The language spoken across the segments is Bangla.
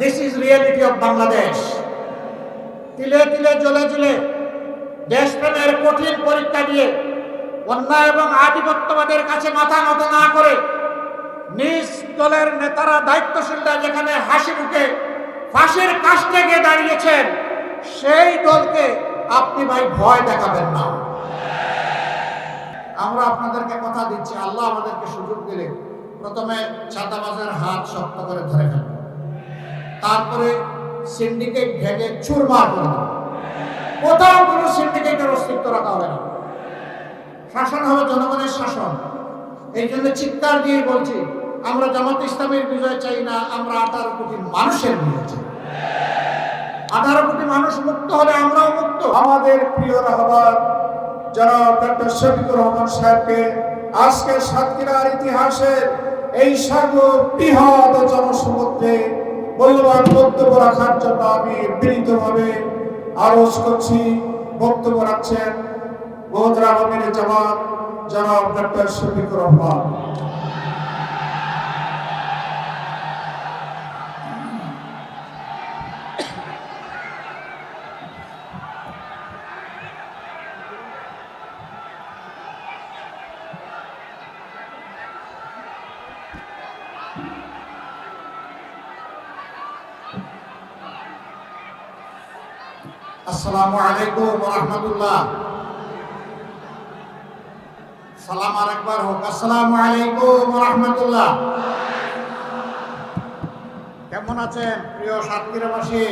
This is reality of Bangladesh. তিলে তিলে জ্বলে জ্বলে দেশপ্রেমের কঠিন পরীক্ষা দিয়ে অন্যায় এবং আধিপত্যবাদের কাছে মাথা নত না করে নিজ দলের নেতারা, দায়িত্বশীলরা যেখানে হাসি মুখে ফাঁসির কাস্টে গিয়ে দাঁড়িয়েছেন, সেই দলকে আপনি ভাই ভয় দেখাবেন না। আমরা আপনাদেরকে কথা দিচ্ছি, আল্লাহ আমাদেরকে সুযোগ দিলে প্রথমে চাঁদাবাজের হাত শক্ত করে ধরে ফেলব, তারপরে সিন্ডিকেট ভেঙে চুরমার করে দেব। কোথাও কোনো সিন্ডিকেটের অস্তিত্ব রাখা হবে না। শাসন হবে জনগণের শাসন। এই জন্য চিৎকার দিয়ে বলছি, আমরা জামাত ইসলামের বিজয় চাই না, আমরা 18 কোটি মানুষের বিজয় চাই। 18 কোটি মানুষ মুক্ত হলে আমরাও মুক্ত। আমাদের প্রিয় রাহবার জনাব ডক্টর শফিকুর রহমান সাহেবকে আজকে সাতক্ষীরার ইতিহাসের এই সর্ববৃহৎ জনসমুদ্রে মূল্যবান বক্তব্য রাখার জন্য আমি বিনীতভাবে আরজ করছি। বক্তব্য রাখছেন মোহতরাম আমির জামাত জনাব ডক্টর শফিকুর রহমান। আসসালামু আলাইকুম ওয়া রাহমাতুল্লাহ। সালাম আরেকবার হোক। আসসালামু আলাইকুম ওয়া রাহমাতুল্লাহ। কেমন আছেন প্রিয় সাতক্ষীরাবাসী?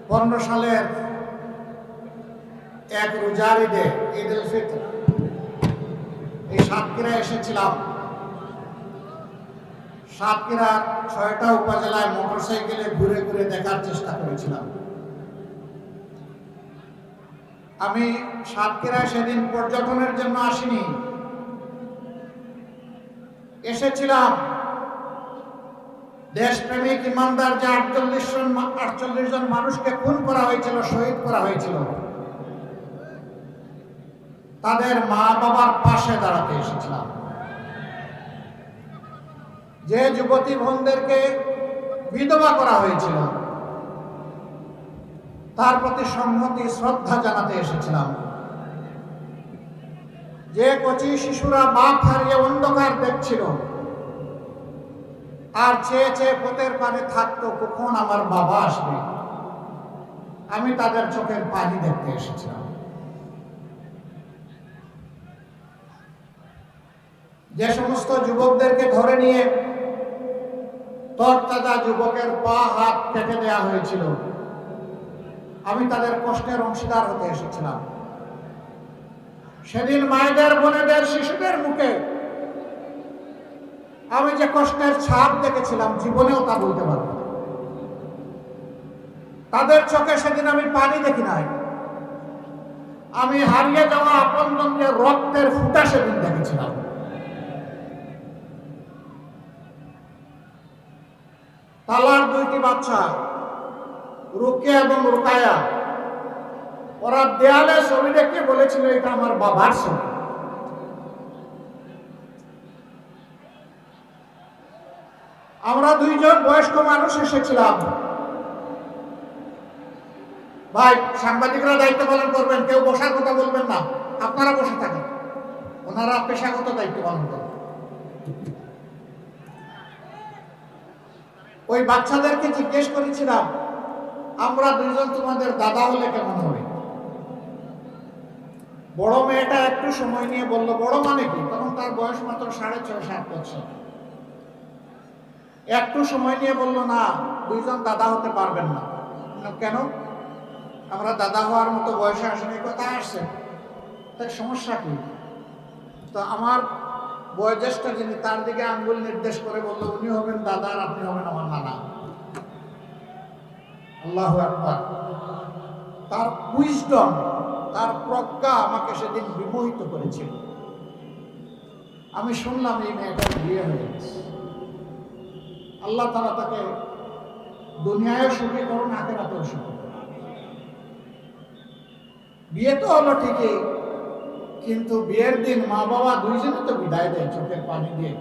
15 সালের এক রোজার ঈদে, ঈদ উল ফিতর, এই সাতক্ষীরা এসেছিলাম। সাতক্ষীরার 6টা উপজেলায় মোটরসাইকেলে ঘুরে ঘুরে দেখার চেষ্টা করেছিলাম। আমি সাতক্ষীরায় সেদিন পর্যটনের জন্য আসিনি, এসেছিলাম দেশপ্রেমিক ইমানদার যে 48 জন মানুষকে খুন করা হয়েছিল, শহীদ করা হয়েছিল, তাদের মা বাবার পাশে দাঁড়াতে এসেছিলাম। যে যুবতী বোনদেরকে বিধবা করা হয়েছিল, তার প্রতি সংহতি শ্রদ্ধা জানাতে এসেছিলাম। যে কচি শিশুরা বাপ হারিয়ে অন্ধকার দেখছিল আর চেয়ে চেয়ে পথের পানে থাকতো কখন আমার বাবা আসবে, আমি তাদের চোখের পানি দেখতে এসেছিলাম। যে সমস্ত যুবকদেরকে ধরে নিয়ে তরতাজা যুবকের পা হাত কেটে দেওয়া হয়েছিল, আমি তাদের কষ্টের অংশীদার হতে এসেছিলাম। সেদিন মায়েদের, বোনেদের, শিশুদের মুখে আমি যে কষ্টের ছাপ দেখেছিলাম, জীবনেও তা বলতে পারবো না। তাদের চোখে সেদিন আমি পানি দেখি নাই, আমি হারিয়ে যাওয়া আপনজনদের রক্তের ফুটা সেদিন দেখেছিলাম। তালার 2টি বাচ্চা, রুকিয়া এবং রুকায়া, ওরা দেয়ালে ছবি দেখে বলেছিল এটা আমার বাবার ছবি। আমরা 2 জন বয়স্ক মানুষ এসেছিলাম। ভাই, সাংবাদিকরা দায়িত্ব পালন করবেন, কেউ বসার কথা বলবেন না, আপনারা বসে থাকেন, ওনারা পেশাগত দায়িত্ব পালন করেন। ওই বাচ্চাদেরকে জিজ্ঞেস করেছিলাম, আমরা 2 জন তোমাদের দাদা হলে কেমন হবে? বড় মেয়েটা একটু সময় নিয়ে বলল, বড় মানে কি? তখন তার বয়স মাত্র 6.5-7 বছর। একটু সময় নিয়ে বলল, না, 2 জন দাদা হতে পারবেন না। কেন? আমরা দাদা হওয়ার মতো বয়সে আসেনি। কথা আসছে, তার সমস্যা কি? তো আমার বয়োজ্যেষ্ঠ যিনি, তার দিকে আঙ্গুল নির্দেশ করে বলল, উনি হবেন দাদা আর আপনি হবেন আমার নানা। আল্লাহু আকবার। তার উইজডম, তার প্রজ্ঞা আমাকে সেদিন বিমোহিত করেছিল। আমি শুনলাম এই মেয়েটার বিয়ে হয়ে গেছে। আল্লাহ তাআলা তাকে দুনিয়ায় সুখী করুন, আখিরাতেও সুখী করুন। বিয়ে তো হলো ঠিকই, কিন্তু বিয়ের দিন মা বাবা 2 জনে তো বিদায় দেয় চোখের পানি দিয়ে,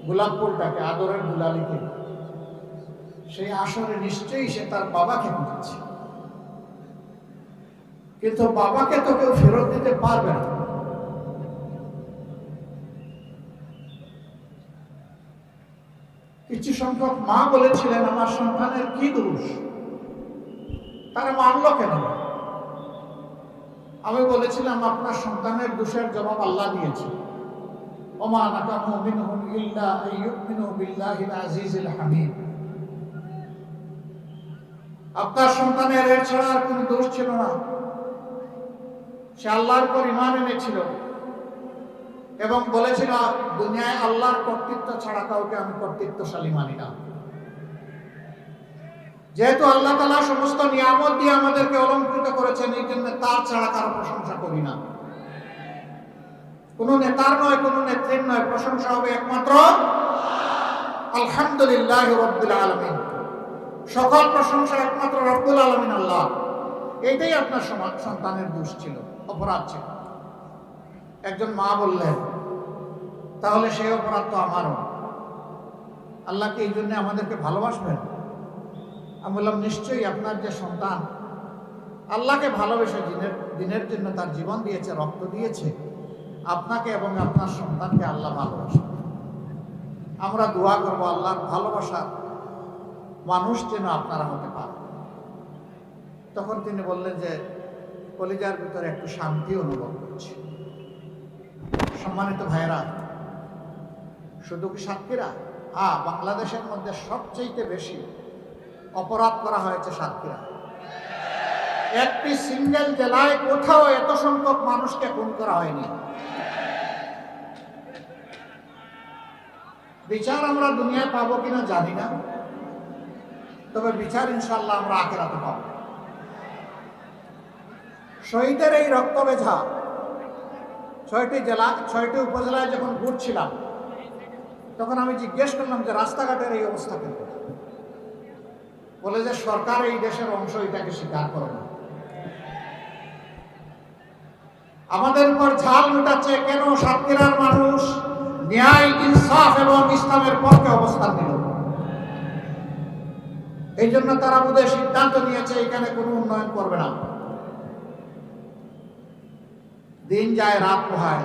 গোলাপ ফুলটাকে, আদরের দুলালিকে। সেই আসরে নিশ্চয়ই সে তার বাবাকে খুঁজছে, কিন্তু বাবাকে তো কেউ ফেরত দিতে পারবে না। কিছু সংখ্যক মা বলেছিলেন, আমার সন্তানের কি দোষ, তারা মানল কেন? আমি বলেছিলাম, আপনার সন্তানের দোষের জবাব আল্লাহ দিয়েছে। ওমা নাকামু মিনহুম ইল্লা আইয়ুমিনু বিল্লাহিল আজিজিল হামিদ। আপনার সন্তানের এর ছাড়া আর কোনো দোষ ছিল না। সে আল্লাহর উপর ঈমান এনেছিল এবং বলেছিল, দুনিয়ায় আল্লাহর কর্তৃত্ব ছাড়া কাউকে আমি কর্তৃত্বশালী মানি না। যেহেতু আল্লাহ তাআলা সমস্ত নিয়ামত দিয়ে আমাদেরকে অলংকৃত করেছেন, এই জন্য তার ছাড়া কারো প্রশংসা করি না। কোন নেতার নয়, কোন নেত্রীর নয়, প্রশংসা হবে একমাত্র আলহামদুলিল্লাহ রাব্বিল আলামিন। সকল প্রশংসা একমাত্র রব্বুল আলামিন আল্লাহ। এইটাই আপনার সন্তানের দোষ ছিল, অপরাধ ছিল। একজন মা বললেন, তাহলে সেই অপরাধ তো আমারও, আল্লাহ কি এই জন্য আমাদেরকে ভালোবাসবেন? আমি বললাম, নিশ্চয়ই আপনার যে সন্তান আল্লাহকে ভালোবেসে দিনের জন্য তার জীবন দিয়েছে, রক্ত দিয়েছে, আপনাকে এবং আপনার সন্তানকে আল্লাহ ভালোবাসে। আমরা দোয়া করবো আল্লাহর ভালোবাসার মানুষ যেন আপনারা হতে পারেন। তখন তিনি বললেন যে কলিজার ভিতরে একটু শান্তি অনুভব করছি। সম্মানিত ভাইরা, শুধু কি সাতক্ষীরা? বাংলাদেশের মধ্যে সবচেয়ে বেশি অপরাধ করা হয়েছে সাতক্ষীরা। একটি সিঙ্গেল জেলায় কোথাও এত সংখ্যক মানুষকে খুন করা হয়নি। বিচার আমরা দুনিয়ায় পাবো কিনা জানি না, তবে বিচার ইনশাআল্লাহ আমরা আখিরাতে পাবো। শহীদের এই রক্ত বেঝা 6টি উপজেলায় যখন ঘুরছিলাম, তখন আমি জিজ্ঞেস করলাম যে রাস্তাঘাটের এই অবস্থা কেন? বলে যে সরকার এই দেশের অংশ, এটাকে স্বীকার করে না। আমাদের উপর ঝাল মেটাচ্ছে কেন? সাতক্ষীরার মানুষ ন্যায়, ইনসাফ এবং ইসলামের পক্ষে অবস্থান নিল। এই জন্য তারা বোধহয় সিদ্ধান্ত নিয়েছে এখানে কোনো উন্নয়ন করবে না। দিন যায়, রাত পোহায়,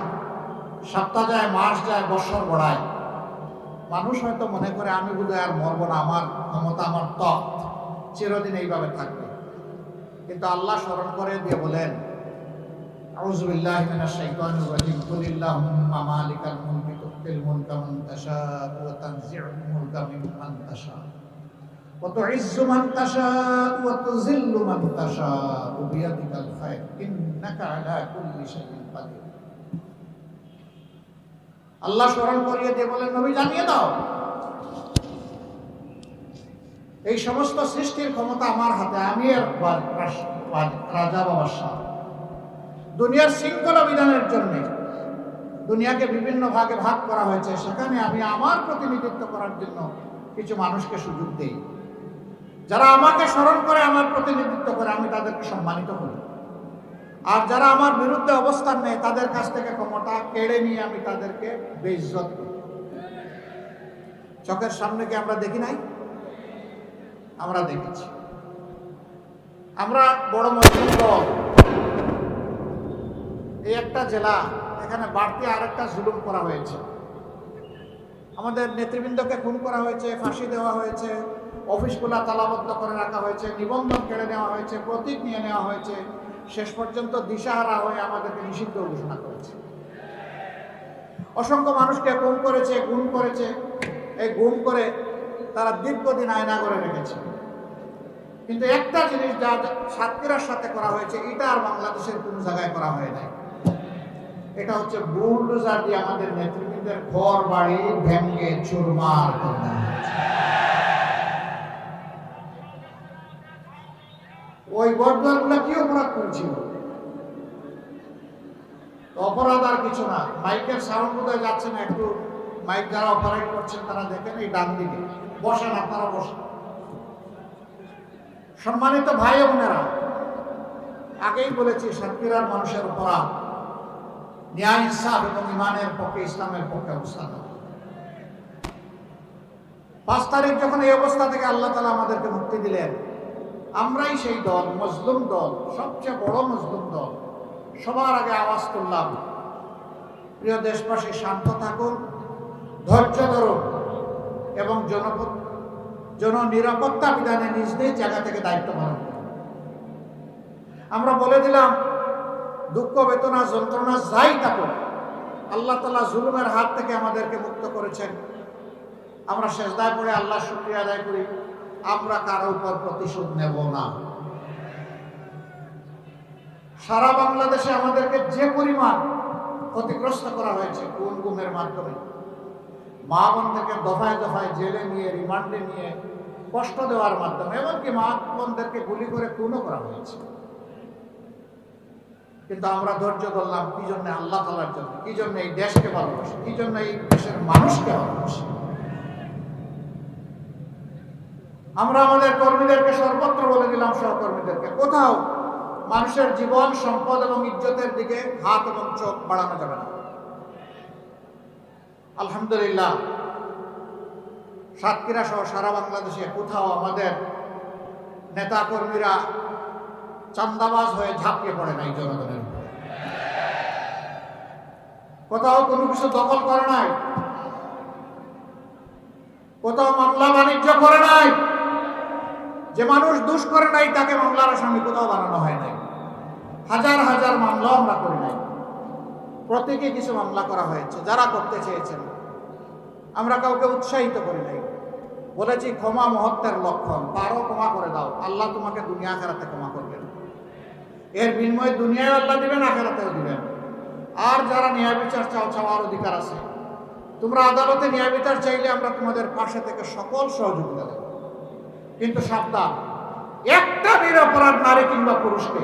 সপ্তাহ যায়, মাস যায়, বৎসর গড়ায়। মানুষ হয়তো মনে করে আমি বোধহয় আর মরবো না, আমার ক্ষমতা, আমার তখ্ত চিরদিন এইভাবে থাকবে। কিন্তু আল্লাহ স্মরণ করে দিয়ে বলেন, আউযু বিল্লাহি মিনাশ শাইতানির রাজিম, কুলিল্লাহুম্মা মালিকাল মুলকি তুতিল মুলকা মান তাশাউ ওয়া তানজিউল মুলকা মিম্মান তাশাউ ওয়া তুইজ্জু মান তাশাউ ওয়া তুযিল্লু মান তাশাউ বিয়াদিকাল খায়র ইন্নাকা আলা কুল্লি শাইইন কাদির। আল্লাহ স্মরণ করিয়ে দিয়ে বলেন, নবী জানিয়ে দাও, এই সমস্ত সৃষ্টির ক্ষমতা আমার হাতে, আমি এর রাজা বা বাদশা। দুনিয়ার শৃঙ্খলা বিধানের জন্য দুনিয়াকে বিভিন্ন ভাগে ভাগ করা হয়েছে, সেখানে আমি আমার প্রতিনিধিত্ব করার জন্য কিছু মানুষকে সুযোগ দেই। যারা আমাকে স্মরণ করে, আমার প্রতিনিধিত্ব করে, আমি তাদেরকে সম্মানিত করি। আর যারা আমার বিরুদ্ধে অবস্থান নেয়, তাদের কাছ থেকে ক্ষমতা কেড়ে নিয়ে আমি তাদেরকে বেইজ্জত করি। চোখের সামনে কি আমরা দেখি নাই? আমরা দেখেছি। আমরা বড় মজলুম দল, এই একটা জেলা, এখানে বাড়তি আরেকটা জুলুম করা হয়েছে। আমাদের নেতৃবৃন্দকে খুন করা হয়েছে, ফাঁসি দেওয়া হয়েছে, অফিসগুলো তালাবদ্ধ করে রাখা হয়েছে, নিবন্ধন কেড়ে নেওয়া হয়েছে, প্রতীক নিয়ে নেওয়া হয়েছে, শেষ পর্যন্ত দিশাহারা হয়ে আমাদেরকে নিষিদ্ধ ঘোষণা করেছে। অসংখ্য মানুষকে খুন করেছে, গুম করেছে। এই গুম করে তারা দীর্ঘদিন আয়না করে রেখেছে। কিন্তু একটা জিনিস যা সাতক্ষীরার সাথে করা হয়েছে, এটা আর বাংলাদেশের কোনো জায়গায় করা হয় নাই। এটা হচ্ছে বুলডোজার দিয়ে আমাদের নেতৃবৃন্দের ঘর বাড়ি ভেঙে চুরমার করে দেওয়া হয়েছে। ওই গড়দুয়ারগুলো কি অপরাধ করেছিল? অপরাধ আর কিছু না। মাইকের সাউন্ড বোধহয় যাচ্ছে না, একটু মাইক যারা অপারেট করছেন তারা দেখেন, এই ডান দিকে বসেন, আপনারা বসেন। সম্মানিত ভাই ও বোনেরা, আগেই বলেছি সাতক্ষীরার মানুষের অপরাধ ন্যায়, ইনসাফ এবং ইমানের পক্ষে, ইসলামের পক্ষে অবস্থান। 5 তারিখ যখন এই অবস্থা থেকে আল্লাহ তাআলা আমাদেরকে মুক্তি দিলেন, আমরাই সেই দল, মজলুম দল, সবচেয়ে বড় মজলুম দল, সবার আগে আওয়াজ তুললাম, প্রিয় দেশবাসী শান্ত থাকুন, ধৈর্য ধরুন এবং জননিরাপত্তা বিধানে নিজ নিজ জায়গা থেকে দায়িত্ব পালন করুন। আমরা বলে দিলাম, দুঃখ বেদনা যন্ত্রণা যাই থাকুক, আল্লাহ তাআলা জুলুমের হাত থেকে আমাদেরকে মুক্ত করেছেন। আমরা সেজদায় পড়ে আল্লাহর শুকরিয়া আদায় করি, আমরা কারো উপর প্রতিশোধ নেব না। সারা বাংলাদেশে আমাদেরকে যে পরিমাণ ক্ষতিগ্রস্ত করা হয়েছে খুন গুমের মাধ্যমে, মা বোনদেরকে দফায় দফায় জেলে নিয়ে, রিমান্ডে নিয়ে কষ্ট দেওয়ার মাধ্যমে, এমনকি মা বোনদেরকে গুলি করে খুনও করা হয়েছে। কিন্তু আমরা ধৈর্য ধরলাম, কি জন্য? আল্লাহ তাআলার জন্য। কি জন্য? এই দেশকে ভালোবাসি। কি জন্য? এই দেশের মানুষকে ভালোবাসি। আমরা আমাদের কর্মীদেরকে সর্বত্র বলে দিলাম, সহকর্মীদেরকে, কোথাও মানুষের জীবন, সম্পদ এবং ইজ্জতের দিকে হাত এবং চোখ বাড়ানো যাবে না। আলহামদুলিল্লাহ, সাতক্ষীরা সহ সারা বাংলাদেশে কোথাও আমাদের নেতা কর্মীরা চান্দাবাজ হয়ে ঝাঁপিয়ে পড়ে নাই জনগণের উপর। কোথাও কোনো কিছু দখল করে নাই, কোথাও মামলা বাণিজ্য করে নাই। যে মানুষ দোষ করে নাই তাকে মামলার আসামি কোথাও বানানো হয় নাই। হাজার হাজার মামলা আমরা করি নাই, প্রত্যেকে কিছু মামলা করা হয়েছে যারা করতে চেয়েছেন। আমরা কাউকে উৎসাহিত করি নাই, বলেছি ক্ষমা মহত্বের লক্ষণ, পারো ক্ষমা করে দাও, আল্লাহ তোমাকে দুনিয়া আখিরাতে ক্ষমা করবেন। এর বিনিময়ে দুনিয়ায় আল্লাহ দিবেন, আখিরাতেও দিবেন। আর যারা ন্যায় বিচার চাও, চাওয়ার অধিকার আছে, তোমরা আদালতে ন্যায় বিচার চাইলে আমরা তোমাদের পাশে থেকে সকল সহযোগিতা দেব। কিন্তু সাবধান, একটা নিরপরাধ নারী কিংবা পুরুষকে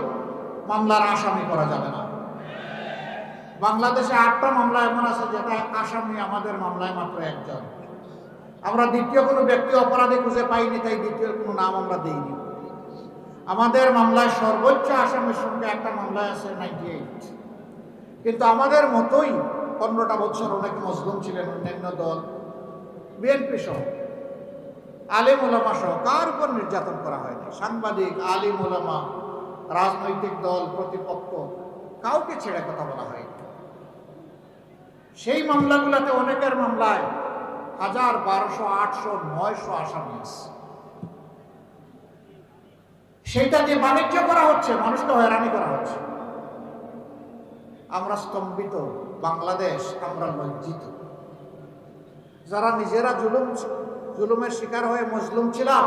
মামলার আসামি করা যাবে না। বাংলাদেশে 8টা মামলা এমন আছে যেটা আসামি আমাদের মামলায় মাত্র একজন। আমরা দ্বিতীয় কোনো ব্যক্তি অপরাধী খুঁজে পাইনি, তাই দ্বিতীয় কোনো নাম আমরা দিইনি। আমাদের মামলায় সর্বোচ্চ আসামির সঙ্গে একটা মামলায় আছে 98। কিন্তু আমাদের মতোই 15টা বছর অনেক মজলুম ছিলেন অন্যান্য দল, বিএনপি সহ, আলিম ওলামা সহ, কার উপর নির্যাতন করা হয়নি। সাংবাদিক, আলিম ওলামা, রাজনৈতিক দল, প্রতিপক্ষ, কাউকে ছেড়ে কথা বলা হয়নি। সেই মামলাগুলোতে অনেকের মামলায় 1000, 1200, 800, 900 আসামি আছে। সেটা যে বাণিজ্য করা হচ্ছে, মানুষকে হয়রানি করা হচ্ছে। আমরা স্তম্ভিত, বাংলাদেশ আমরা লজ্জিত। যারা নিজেরা জুলুমের শিকার হয়ে মজলুম ছিলাম,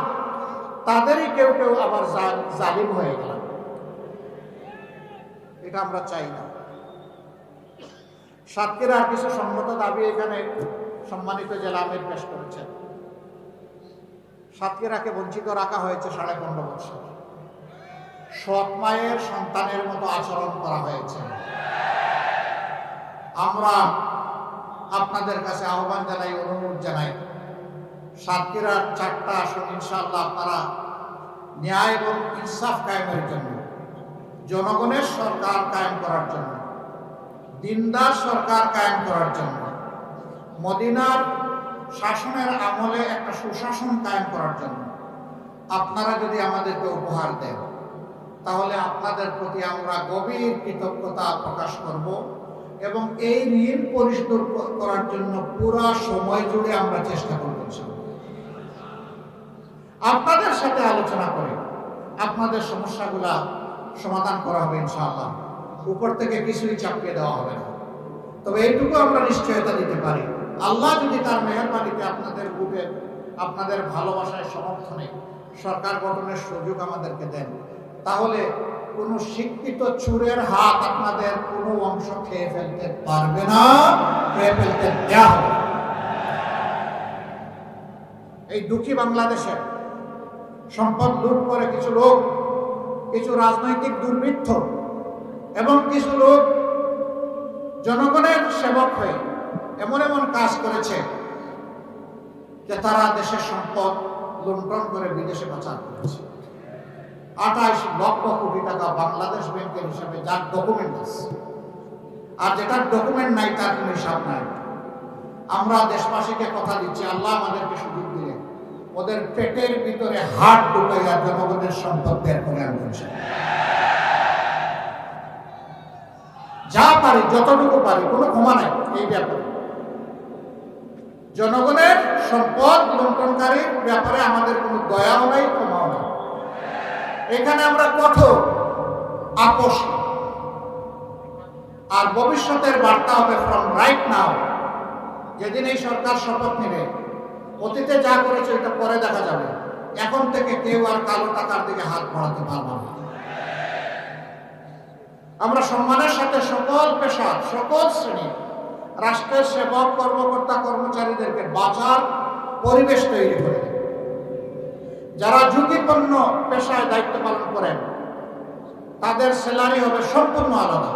তাদেরই কেউ কেউ আবার জালিম হয়ে গেলাম। এটা আমরা চাই না। সাতক্ষীরার কিছু সম্মত দাবি এখানে সম্মানিত জেলা আমির পেশ করেছেন। সাতক্ষীরাকে বঞ্চিত রাখা হয়েছে 15.5 বছর। সৎ মায়ের সন্তানের মতো আচরণ করা হয়েছে। আমরা আপনাদের কাছে আহ্বান জানাই, অনুরোধ জানাই, সাতক্ষীরার 4টা আসন ইনশাআল্লাহ আপনারা ন্যায় এবং ইনসাফ কায়েমের জন্য, জনগণের সরকার কায়েম করার জন্য, দিনদার সরকার কায়েম করার জন্য, মদিনার শাসনের আমলে একটা সুশাসন কায়েম করার জন্য আপনারা যদি আমাদেরকে উপহার দেন, তাহলে আপনাদের প্রতি আমরা গভীর কৃতজ্ঞতা প্রকাশ করব এবং এই ঋণ পরিশোধ করার জন্য পুরো সময় জুড়ে আমরা চেষ্টা করব। আপনাদের সাথে আলোচনা করে আপনাদের সমস্যাগুলা সমাধান করা হবে ইনশাআল্লাহ। উপর থেকে কিছুই চাপিয়ে দেওয়া হবে না। তবে এইটুকু আমরা নিশ্চয়তা দিতে পারি, আল্লাহ যদি তার মেহেরবানিতে আপনাদের বুকে, আপনাদের ভালোবাসায় সমর্থনে সরকার গঠনের সুযোগ আমাদেরকে দেন, তাহলে কোনো শিক্ষিত চোরের হাত আপনাদের কোনো অংশ খেয়ে ফেলতে পারবে না, খেয়ে ফেলতে দেওয়া হবে। এই দুঃখী বাংলাদেশে সম্পদ লুট করে কিছু লোক, কিছু রাজনৈতিক দুর্বৃত্ত এবং কিছু লোক জনগণের সেবক হয়ে এমন এমন কাজ করেছে যে তারা দেশের সম্পদ লুণ্ঠন করে বিদেশে পাচার করেছে। 28 লক্ষ কোটি টাকা বাংলাদেশ ব্যাংকের হিসাবে, যার ডকুমেন্ট আছে। আর যেটার ডকুমেন্ট নাই তার কোনো হিসাব নাই। আমরা দেশবাসীকে কথা দিচ্ছি, আল্লাহ আমাদেরকে সুযোগ দিলে ওদের পেটের ভিতরে হাত ঢুকাইয়া জনগণের সম্পদ বের করে আনবেন। যা পারি, যতটুকু পারি, কোনো ক্ষমা নাই এই ব্যাপারে। জনগণের সম্পদ লুণ্ঠনকারীর ব্যাপারে আমাদের কোনো দয়াও নাই, ক্ষমাও নাই। এখানে আমরা কঠোর, আপোষ। আর ভবিষ্যতের বার্তা হবে ফ্রম রাইট নাও। যেদিন এই সরকার শপথ নেবে, অতীতে যা করেছে এটা পরে দেখা যাবে। এখন থেকে কেউ আর কালো টাকার দিকে হাত বাড়াতে পারবে না। আমরা সম্মানের সাথে সকল পেশা, সকল শ্রেণী, রাষ্ট্রের সেবক, কর্মকর্তা, কর্মচারীদেরকে বাঁচার পরিবেশ তৈরি করে দেব। যারা ঝুঁকিপূর্ণ পেশায় দায়িত্ব পালন করেন তাদের স্যালারি হবে সম্পূর্ণ আলাদা।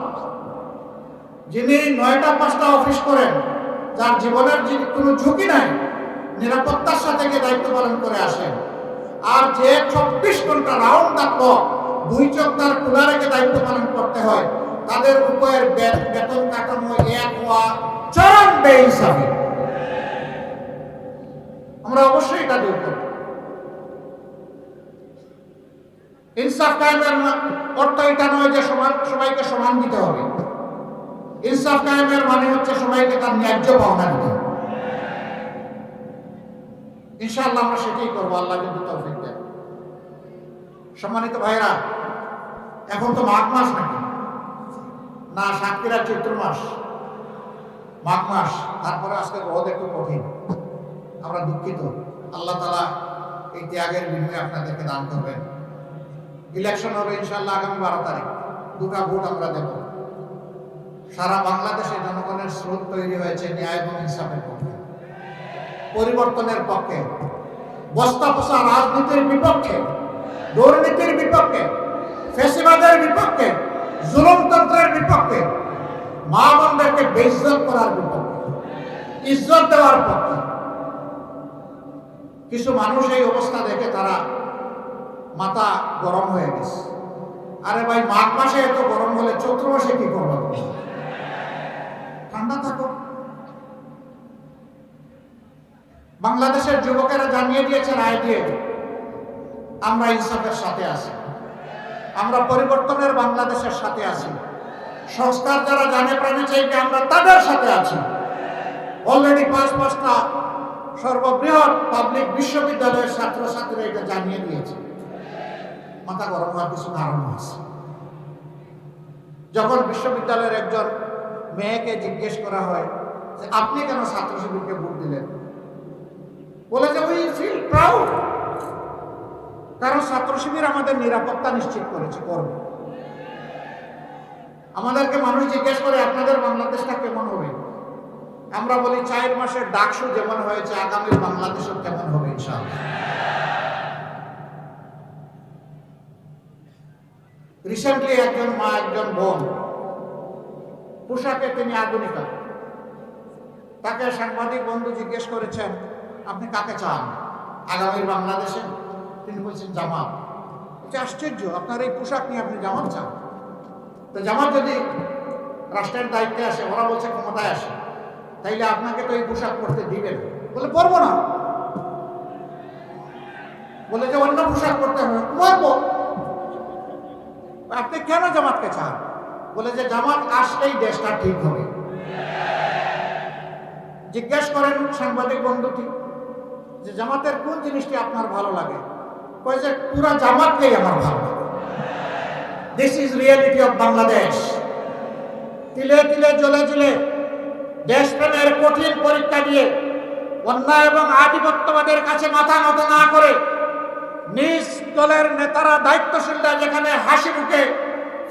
যিনি 9টা 5টা অফিস করেন, যার জীবনের কোনো ঝুঁকি নাই, নিরাপত্তার সাথে গিয়ে দায়িত্ব পালন করে আসেন, আর যে 24 ঘন্টা রাউন্ড দা ক্লক 2 চোখ তার খোলা রেখে দায়িত্ব পালন করতে হয়, তাদের উপরের বেতন কাঠামো এক হওয়া চরম বেইনসাফি। আমরা অবশ্যই এটা দূর করব। ইনসাফ কায়েমের অর্থ এটা নয় যে সবাইকে সমান দিতে হবে। ইনসাফ কায়েমের মানে হচ্ছে সবাইকে তার ন্যায্য পাওনা দিতে হবে। ইনশাআল্লাহ আমরা সেটাই করবো, আল্লাহ যদি তৌফিক দেন। সম্মানিত ভাইরা, এখন তো মাঘ মাস নাকি না, সাতক্ষীরা চৈত্র মাস, মাঘ মাস। তারপরে আজকে রোদ একটু কঠিন, আমরা দুঃখিত। আল্লাহ তাআলা এই ত্যাগের বিনিময়ে আপনাদেরকে দান করবেন। ইলেকশন হবে ইনশাআল্লাহ আগামী 12 তারিখ। 2টা ভোট আমরা দেব। সারা বাংলাদেশে জনগণের স্রোত তৈরি হয়েছে ন্যায় এবং ইনসাফের পক্ষে, পরিবর্তনের পক্ষে, বস্তা পোষা রাজনীতির বিপক্ষে, দুর্নীতির বিপক্ষে, ফ্যাসিবাদের বিপক্ষে, জুলুমতন্ত্রের বিপক্ষে, মা বোনদেরকে বেইজ্জত করার বিপক্ষে, ইজ্জত দেওয়ার পক্ষে। কিছু মানুষ এই অবস্থা দেখে তারা মাথা গরম হয়ে গেছে। আরে ভাই, মাঘ মাসে এত গরম হলে চৈত্র মাসে কি করবো? ঠান্ডা থাকো। বাংলাদেশের যুবকেরা জানিয়ে দিয়েছে, রায় দিয়ে, আমরা ইনসাফের সাথে আছি, আমরা পরিবর্তনের বাংলাদেশের সাথে আছি। সংস্কার যারা জানে প্রাণে চাইবে, আমরা তাদের সাথে আছি। অলরেডি 5টা সর্ববৃহৎ পাবলিক বিশ্ববিদ্যালয়ের ছাত্রছাত্রীরা এটা জানিয়ে দিয়েছে। মাথা গরম হওয়ার কিছু কারণ আছে। যখন বিশ্ববিদ্যালয়ের একজন মেয়েকে জিজ্ঞেস করা হয় যে আপনি কেন ছাত্র শিবিরকে ভোট দিলেন, বলে যে উই ফিল প্রাউড, কারণ ছাত্র শিবির আমাদের নিরাপত্তা নিশ্চিত করেছে, করবে। আমাদেরকে মানুষ জিজ্ঞেস করে আপনাদের বাংলাদেশটা কেমন হবে, আমরা বলি 4 মাসের ডাকসু যেমন হয়েছে আগামী বাংলাদেশও কেমন হবে ইনশাআল্লাহ। রিসেন্টলি একজন মা, একজন বোন, পোশাকে তিনি আধুনিকা, তাকে সাংবাদিক বন্ধু জিজ্ঞেস করেছেন আপনি কাকে চান আগামীর বাংলাদেশে? তিনি বলছেন জামাত। এটা আশ্চর্য, আপনার এই পোশাক নিয়ে আপনি জামাত চান? তো জামাত যদি রাষ্ট্রের দায়িত্বে আসে, ওরা বলছে ক্ষমতায় আসে, তাইলে আপনাকে তো এই পোশাক পরতে দিবেন। বলে পরবো না। বলে যে অন্য পোশাক পরতে হবে, পরবো। আপনি কেন জামাতকে চান? বলে যে জামাত আসলেই দেশটা ঠিক হবে। জিজ্ঞেস করেন সাংবাদিক বন্ধুটি যে জামাতের কোন জিনিসটি আপনার ভালো লাগে? কয় যে পুরা জামাতকেই আমার ভালো লাগে। This is reality of Bangladesh. তিলে তিলে জ্বলে জ্বলে দেশপ্রেমের কঠিন পরীক্ষা দিয়ে অন্যায় এবং আধিপত্যবাদের কাছে মাথা নত না করে নিজ দলের নেতারা, দায়িত্বশীলরা যেখানে হাসি মুখে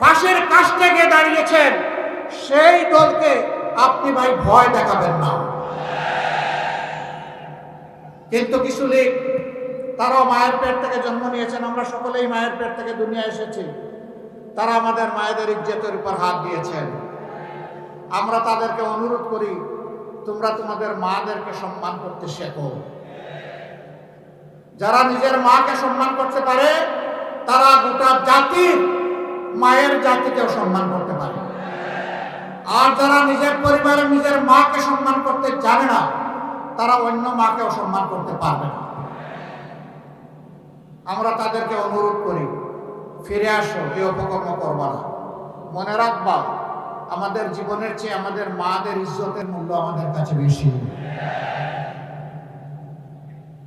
ফাঁসির কাস্টে গিয়ে দাঁড়িয়েছেন, সেই দলকে আপনি ভাই ভয় দেখাবেন না। কিন্তু কিছু লোক, তারাও মায়ের পেট থেকে জন্ম নিয়েছেন, আমরা সকলেই মায়ের পেট থেকে দুনিয়া এসেছি, তারা আমাদের মায়েদের ইজ্জতের উপর হাত দিয়েছেন। আমরা তাদেরকে অনুরোধ করি, তোমরা তোমাদের মাদেরকে সম্মান করতে শেখো। যারা নিজের মাকে সম্মান করতে পারে, তারা গোটা জাতির মায়ের জাতিকেও সম্মান করতে পারে। আর যারা নিজের পরিবারে নিজের মাকে সম্মান করতে জানে না, তারা অন্য মাকেও সম্মান করতে পারবে না। আমরা তাদেরকে অনুরোধ করি, ফিরে আসো, এই অপকর্ম করবা না। মনে রাখবা, আমাদের জীবনের চেয়ে আমাদের মাদের ইজ্জতের মূল্য আমাদের কাছে বেশি।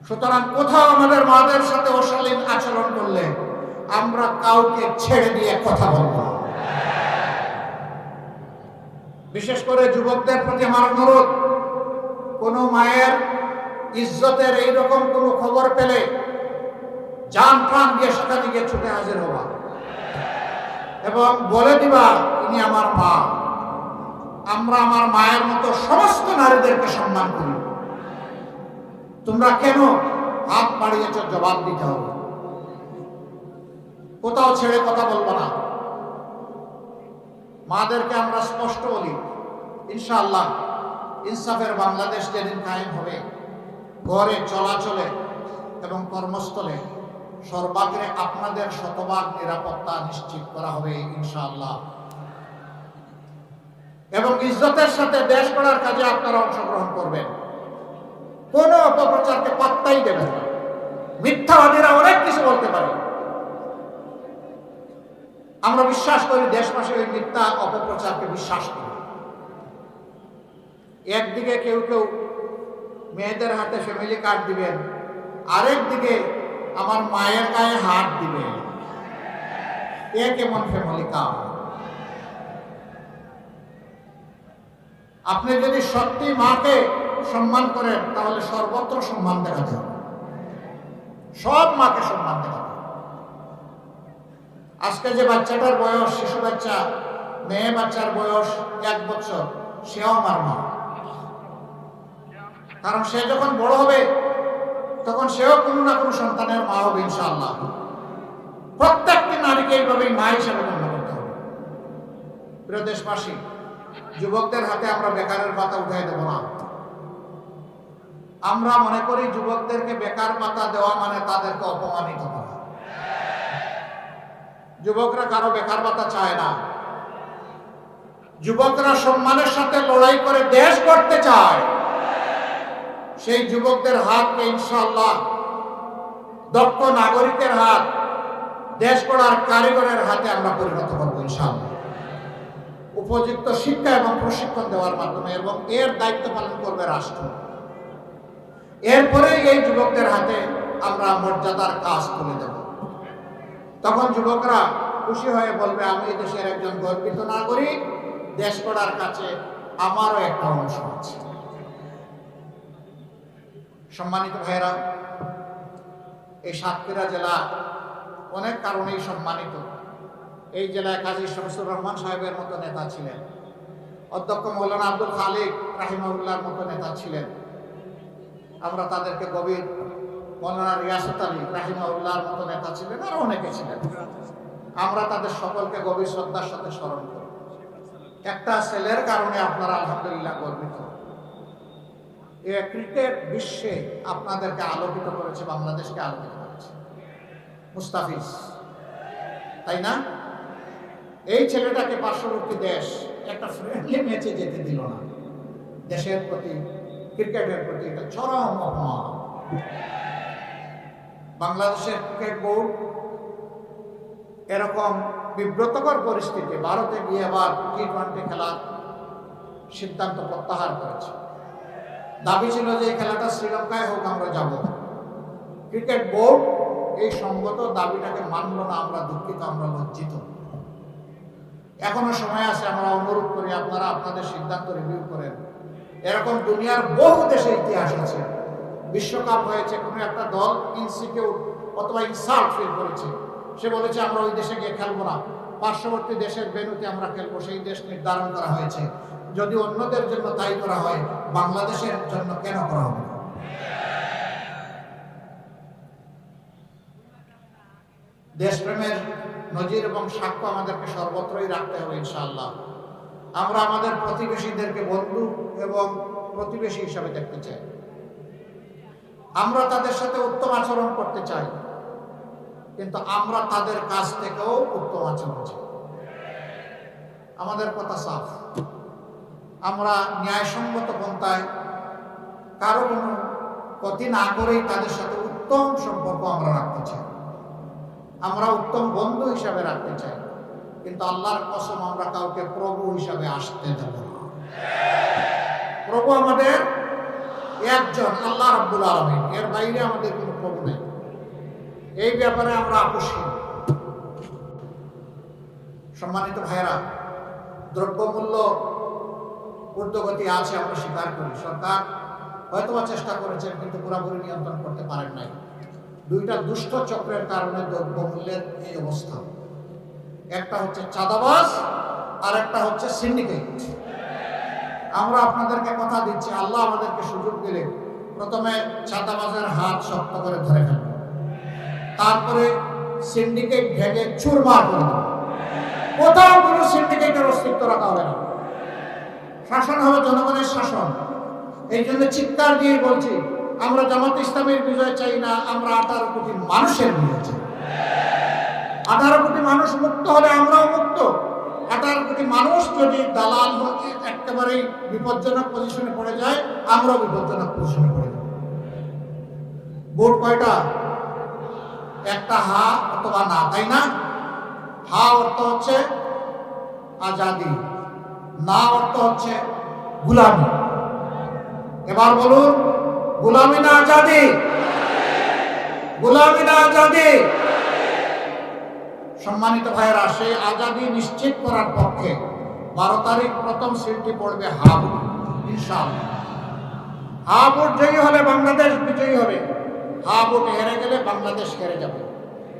সুতরাং কোথাও আমাদের মাদের সাথে অশালীন আচরণ করলে আমরা কাউকে ছেড়ে দিয়ে কথা বলবো না। বিশেষ করে যুবকদের প্রতি আমার অনুরোধ, কোন মায়ের ইজ্জতের এইরকম কোন খবর পেলে জান প্রাণ দিয়ে সেখানে গিয়ে ছুটে হাজির হবা এবং বলে দিবা, ইনি আমার মা। আমরা আমার মায়ের মতো সমস্ত নারীদেরকে সম্মান করি, তোমরা কেন হাত বাড়িয়েছ, জবাব দিতে হবে। কোথাও ছেড়ে কথা বলবো না। মাদেরকে আমরা স্পষ্ট বলি, ইনশাআল্লাহ ইনসাফের বাংলাদেশ যেদিন কায়েম হবে, ঘরে চলাচলে এবং কর্মস্থলে সর্বাগ্রে আপনাদের শতভাগ নিরাপত্তা নিশ্চিত করা হবে ইনশাআল্লাহ। এবং ইজ্জতের সাথে দেশ গড়ার কাজে আপনারা অংশগ্রহণ করবেন। কোন অপপ্রচারকে পাত্তাই দেবেন না। মিথ্যাবাদীরা অনেক কিছু বলতে পারে, আমরা বিশ্বাস করি, দেশবাসী ওই মিথ্যা অপপ্রচারকে বিশ্বাস করি। একদিকে কেউ কেউ মেয়েদের হাতে ফ্যামিলি কার্ড দিবেন, আরেক দিকে আমার মায়ের গায়ে হাত দিবে। এ কেমন ফ্যামিলি কার্ড? আপনি যদি সত্যি মাকে সম্মান করেন তাহলে সর্বত্র সম্মান দেখাতে হবে, সব মাকে সম্মান দেখাতে হবে। আজকে যে বাচ্চাটার বয়স, শিশু বাচ্চা, মেয়ে বাচ্চার বয়স 1 বছর, সেও আমার মা। কারণ সে যখন বড় হবে তখন সেও কোনো না কোনো সন্তানের মা হবে ইনশাআল্লাহ। প্রত্যেকটি নারীকে এইভাবেই মা হিসাবে গণ্য করতে হবে। প্রিয় দেশবাসী, যুবকদের হাতে আমরা বেকারের ভাতা উঠাই দেব না। আমরা মনে করি যুবকদেরকে বেকার ভাতা দেওয়া মানে তাদেরকে অপমানিত করা। যুবকরা কারো বেকার ভাতা চায় না। যুবকরা সম্মানের সাথে লড়াই করে দেশ গড়তে চায়। সেই যুবকদের হাতকে ইনশাআল্লাহ দক্ষ নাগরিকের হাত, দেশ গড়ার কারিগরের হাতে আমরা পরিণত করবো ইনশাআল্লাহ। উপযুক্ত শিক্ষা এবং প্রশিক্ষণ দেওয়ার মাধ্যমে, এবং এর দায়িত্ব পালন করবে রাষ্ট্র। এরপরে এই যুবকদের হাতে আমরা মর্যাদার কাজ তুলে দেব। তখন যুবকরা খুশি হয়ে বলবে, আমি এই দেশের একজন গর্বিত নাগরিক, দেশ গড়ার কাছে আমারও একটা অংশ আছে। সম্মানিত ভাইরা, এই সাতক্ষীরা জেলা অনেক কারণেই সম্মানিত। এই জেলায় কাজী শামসুর রহমান সাহেবের মতো নেতা ছিলেন, অধ্যক্ষ মৌলানা আব্দুল খালিক রাহিমাহুল্লাহর মতো নেতা ছিলেন। আমরা তাদেরকে গভীর, মৌলানা রিয়াসত আলী রাহিমাহুল্লাহর মতো নেতা ছিলেন, আর অনেকে ছিলেন। আমরা তাদের সকলকে গভীর শ্রদ্ধার সাথে স্মরণ করি। একটা ছেলের কারণে আপনারা আলহামদুলিল্লাহ গর্বিত। ক্রিকেট বিশ্বে আপনাদেরকে আলোকিত করেছে, বাংলাদেশকে আলোকিত করেছে মুস্তাফিজ, তাই না? এই ছেলেটাকে পার্শ্ববর্তী দেশ একটা ফ্রেন্ডলি ম্যাচে যেতে দিল না। দেশের প্রতি, ক্রিকেটের প্রতি এটা চরম অপমান। বাংলাদেশের ক্রিকেট বোর্ড এরকম বিব্রতকর পরিস্থিতি ভারতে গিয়ে আবার টি-20 খেলার সিদ্ধান্ত প্রত্যাহার করেছে। দাবি ছিল যে এই খেলাটা শ্রীলঙ্কায় হোক, আমরা যাব। ক্রিকেট বোর্ড এই সঙ্গত দাবিটাকে মানল না। আমরা দুঃখিত, আমরা লজ্জিত। এখনো সময় আছে, আমরা অনুরোধ করি আপনারা আপনাদের সিদ্ধান্ত রিভিউ করেন। এরকম দুনিয়ার বহু দেশে ইতিহাস আছে, বিশ্বকাপ হয়েছে, কোনো একটা দল ইনসিকিউর অথবা ইনসাল্ট ফিল করেছে, সে বলেছে আমরা ওই দেশে গিয়ে খেলবো না, পার্শ্ববর্তী দেশের ভেন্যুতে আমরা খেলবো। সেই দেশ নির্ধারণ করা হয়েছে। যদি অন্যদের জন্য তাই করা হয়, বাংলাদেশের জন্য কেন করা হবে? দেশপ্রেমের নজির এবং সাক্ষ্য আমাদেরকে সর্বত্রই রাখতে হবে ইনশাআল্লাহ। আমরা আমাদের প্রতিবেশীদেরকে বন্ধু এবং প্রতিবেশী হিসাবে দেখতে চাই। আমরা তাদের সাথে উত্তম আচরণ করতে চাই, কিন্তু আমরা তাদের কাছ থেকেও উত্তম আচরণ চাই। আমাদের কথা সাফ। আমরা ন্যায়সঙ্গত পন্থায় কারো কোনো ক্ষতি না করেই তাদের সাথে উত্তম সম্পর্ক আমরা রাখতে চাই। রাখতে চাই, কিন্তু আল্লাহর কসম আমরা কাউকে প্রভু হিসাবে আসতে দেব না। প্রভু আমাদের একজন, আল্লাহ রাব্বুল আলামিন, এর বাইরে আমাদের কোনো প্রভু নেই। এই ব্যাপারে আমরা আপোষহীন। সম্মানিত ভাইয়েরা, দ্রব্যমূল্য ঊর্ধ্বগতি আছে, আমরা স্বীকার করি। সরকার হয়তোবা চেষ্টা করেছেন, কিন্তু পুরোপুরি নিয়ন্ত্রণ করতে পারেন নাই। দুইটা দুষ্ট চক্রের কারণে দ্রব্যমূল্যের এই অবস্থা। একটা হচ্ছে চাঁদাবাজ, আর একটা হচ্ছে সিন্ডিকেট। আমরা আপনাদেরকে কথা দিচ্ছি, আল্লাহ আমাদেরকে সুযোগ দিলে প্রথমে চাঁদাবাজের হাত শক্ত করে ধরে ফেলব, তারপরে সিন্ডিকেট ভেঙে চুরমার করে দেব। কোথাও কোনো সিন্ডিকেটের অস্তিত্ব রাখা হবে না। শাসন হবে জনগণের শাসন। এই জন্য চিৎকার দিয়ে বলছি, আমরা জামাত ইসলামের বিজয় চাই না, আমরা 18 কোটি মানুষের বিজয় চাই। 18 কোটি মানুষ মুক্ত হলে আমরাও মুক্ত। 18 কোটি মানুষ যদি দালাল একেবারেই বিপজ্জনক পজিশনে পড়ে যায়, আমরাও বিপজ্জনক পজিশনে পড়ে যাব। ভোট কয়টা? একটা হা অথবা না, তাই না? হা অর্থ হচ্ছে আজাদি, না অর্থ হচ্ছে গুলামি। এবার বলুন, গুলামি না আজাদি? গুলামি না আজাদি? সম্মানিত ভাইয়েরা, সেই আজাদি নিশ্চিত করার পক্ষে 12 তারিখ প্রথম সিলটি পড়বে হা ভোট, ইনশাআল্লাহ। হা ভোট জয়ী হলে বাংলাদেশ বিজয়ী হবে, হা ভোট হেরে গেলে বাংলাদেশ হেরে যাবে।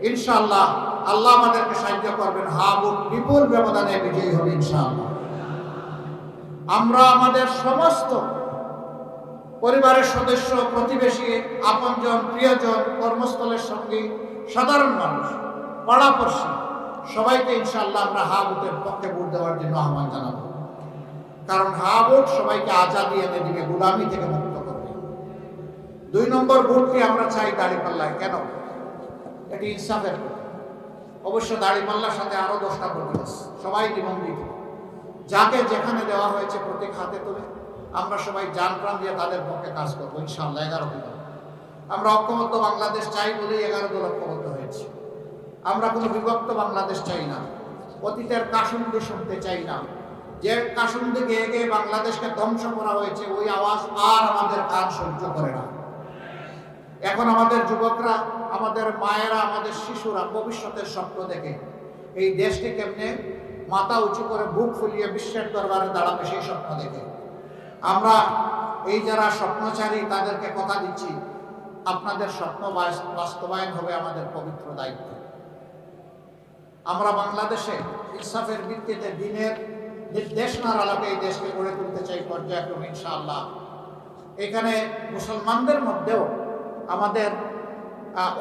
ইনশাআল্লাহ আল্লাহ আমাদেরকে সাহায্য করবেন, হা ভোট বিপুল ব্যবধানে বিজয়ী হবে ইনশাআল্লাহ। আমরা আমাদের সমস্ত পরিবারের সদস্য, প্রতিবেশী, আপনজন, প্রিয়জন, কর্মস্থলের সঙ্গী, সাধারণ মানুষ, পাড়াপড়শি সবাইকে ইনশাআল্লাহ আমরা হা ভোটের পক্ষে ভোট দেওয়ার জন্য আহ্বান জানাবো। কারণ হা ভোট সবাইকে আজাদি এনে দিবে, গোলামি থেকে মুক্ত করবে। 2 নম্বর ভোটটি আমরা চাই দাঁড়িপাল্লায়। কেন? এটি ইনসাফের ভোট। অবশ্য দাঁড়িপাল্লার সাথে আরো 10টা ভোট আছে, সবাই নিবন্ধিত। যাকে যেখানে দেওয়া হয়েছে প্রত্যেক হাতে তুলে আমরা সবাই জান প্রাণ দিয়ে তাদের পক্ষে কাজ করবো ইনশাআল্লাহ। 11 দল। আমরা ঐক্যবদ্ধ বাংলাদেশ চাই বলেই 11 দল ঐক্যবদ্ধ হয়েছে। আমরা কোনো বিভক্ত বাংলাদেশ চাই না, অতীতের কাসুন্দি শুনতে চাই না। যে কাসুন্দি গেয়ে গিয়ে বাংলাদেশকে ধ্বংস করা হয়েছে, ওই আওয়াজ আর আমাদের কান সহ্য করে না। এখন আমাদের যুবকরা, আমাদের মায়েরা, আমাদের শিশুরা ভবিষ্যতের স্বপ্ন দেখে এই দেশকে কেমনে মাথা উঁচু করে বুক ফুলিয়ে বিশ্বের দরবারে দাঁড়াবে, সেই স্বপ্ন দেখে। আমরা এই যারা স্বপ্নচারী তাদেরকে কথা দিচ্ছি, আপনাদের স্বপ্ন বাস্তবায়ন হবে আমাদের পবিত্র দায়িত্ব। আমরা বাংলাদেশে ইনসাফের ভিত্তিতে দিনের নির্দেশনার আলোকে এই দেশকে গড়ে তুলতে চাই পর্যায়ক্রমে ইনশাআল্লাহ। এখানে মুসলমানদের মধ্যেও আমাদের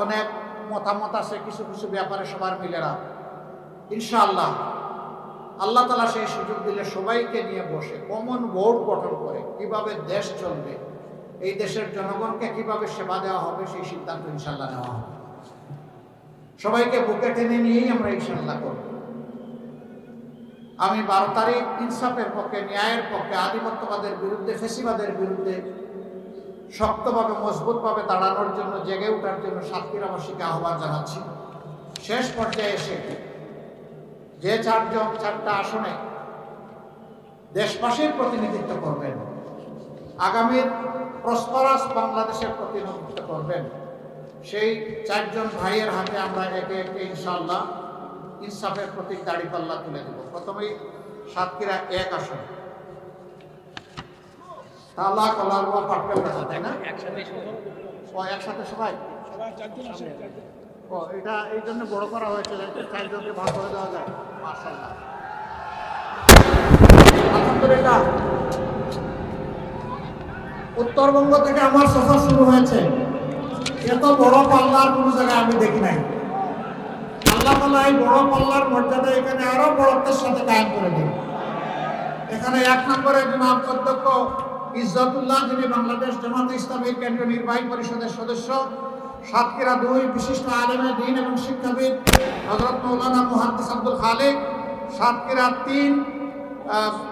অনেক মতামত আছে, কিছু কিছু ব্যাপারে সবার মিলে না। ইনশাআল্লাহ আল্লাহ তাআলা সেই সুযোগ দিলে সবাইকে নিয়ে বসে কমন বোর্ড গঠন করে কিভাবে দেশ চলবে, এই দেশের জনগণকে কিভাবে সেবা দেওয়া হবে, সেই সিদ্ধান্ত ইনশাআল্লাহ নেওয়া হবে। সবাইকে বুকে টেনে নিয়েই আমরা ইনশাআল্লাহ করব। আমি 12 তারিখ ইনসাফের পক্ষে, ন্যায়ের পক্ষে, আধিপত্যবাদের বিরুদ্ধে, ফেসিবাদের বিরুদ্ধে শক্তভাবে, মজবুতভাবে দাঁড়ানোর জন্য, জেগে ওঠার জন্য সাতক্ষীরাবাসীকে আহ্বান জানাচ্ছি। শেষ পর্যায়ে এসে যে 4টা আসনে দেশবাসীর প্রতিনিধিত্ব করবেন, আগামীর প্রসপারাস বাংলাদেশের প্রতিনিধিত্ব করবেন, সেই 4 জন ভাইয়ের হাতে আমরা একে একে ইনশাআল্লাহ ইনসাফের প্রতীক দাঁড়িপাল্লা তুলে দেব। প্রথমেই সাতক্ষীরা 1 আসন। তালা কলারুয়া পাটকেল রাখা, তাই না? একসাথে সবাই। এটা এই জন্য বড় করা হয়েছে, 4 জনকে ভাগ করে দেওয়া যায়। মাশাআল্লাহ, আলহামদুলিল্লাহ। উত্তরবঙ্গ থেকে আমার সফর শুরু হয়েছে, এত বড় পাল্লার কোনো জায়গায় আমি দেখি নাই। আল্লাহ তাআলা এই বড় পাল্লার মর্যাদা এখানে আরো বড়ত্বের সাথে কায়েম করে দিন। এখানে 1 নম্বরে জনাব অধ্যক্ষ ইজ্জতুল্লাহ, যিনি বাংলাদেশ জামাত ইসলামী কেন্দ্রীয় নির্বাহী পরিষদের সদস্য। সাতক্ষীরা 2 বিশিষ্ট আলেমে দ্বীন এবং শিক্ষাবিদ হযরত মাওলানা মুহাদ্দিস আব্দুল খালেক। সাতক্ষীরা 3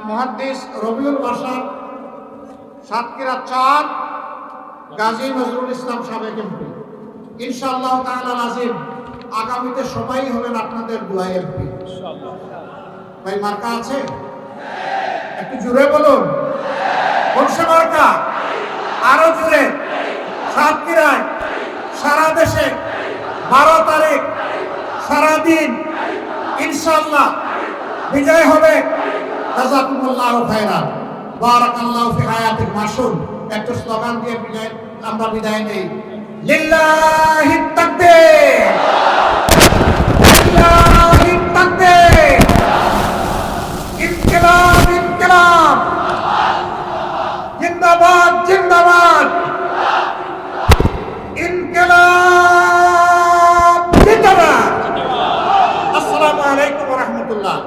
মুহাদ্দিস রবিউল বাশার। সাতক্ষীরা 4 গাজী নজরুল ইসলাম সাবেক এমপি। ইনশাআল্লাহ তাআলা নাজিম আগামীতে সবাই হবেন আপনাদের দুয়ায়ের পীর। ভাই মার্কা আছে? একটু জোরে বলুন। কোনসে মার্কা? আরো জোরে। সাতক্ষীরায় সারা দেশে 12 তারিখ সারাদিন ইনশাআল্লাহ বিজয় হবে। জাযাকুমুল্লাহু খায়রান, বারাকাল্লাহু ফি হায়াতিকুম। আসুন একটা স্লোগান দিয়ে আমরা বিদায় নেই। লিল্লাহি তাকবীর, লিল্লাহি তাকবীর, ইনকিলাব ইনকিলাব, জিন্দাবাদ জিন্দাবাদ, ইনকিলাব জিন্দাবাদ। আসসালামু আলাইকুম ওয়া রাহমাতুল্লাহ।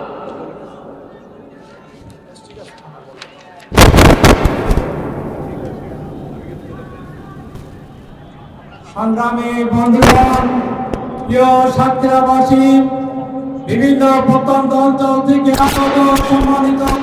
সংগ্রামী বন্ধুগণ, প্রিয় সাতক্ষীরাবাসী, বিভিন্ন প্রত্যন্ত অঞ্চল থেকে আগত সম্মানিত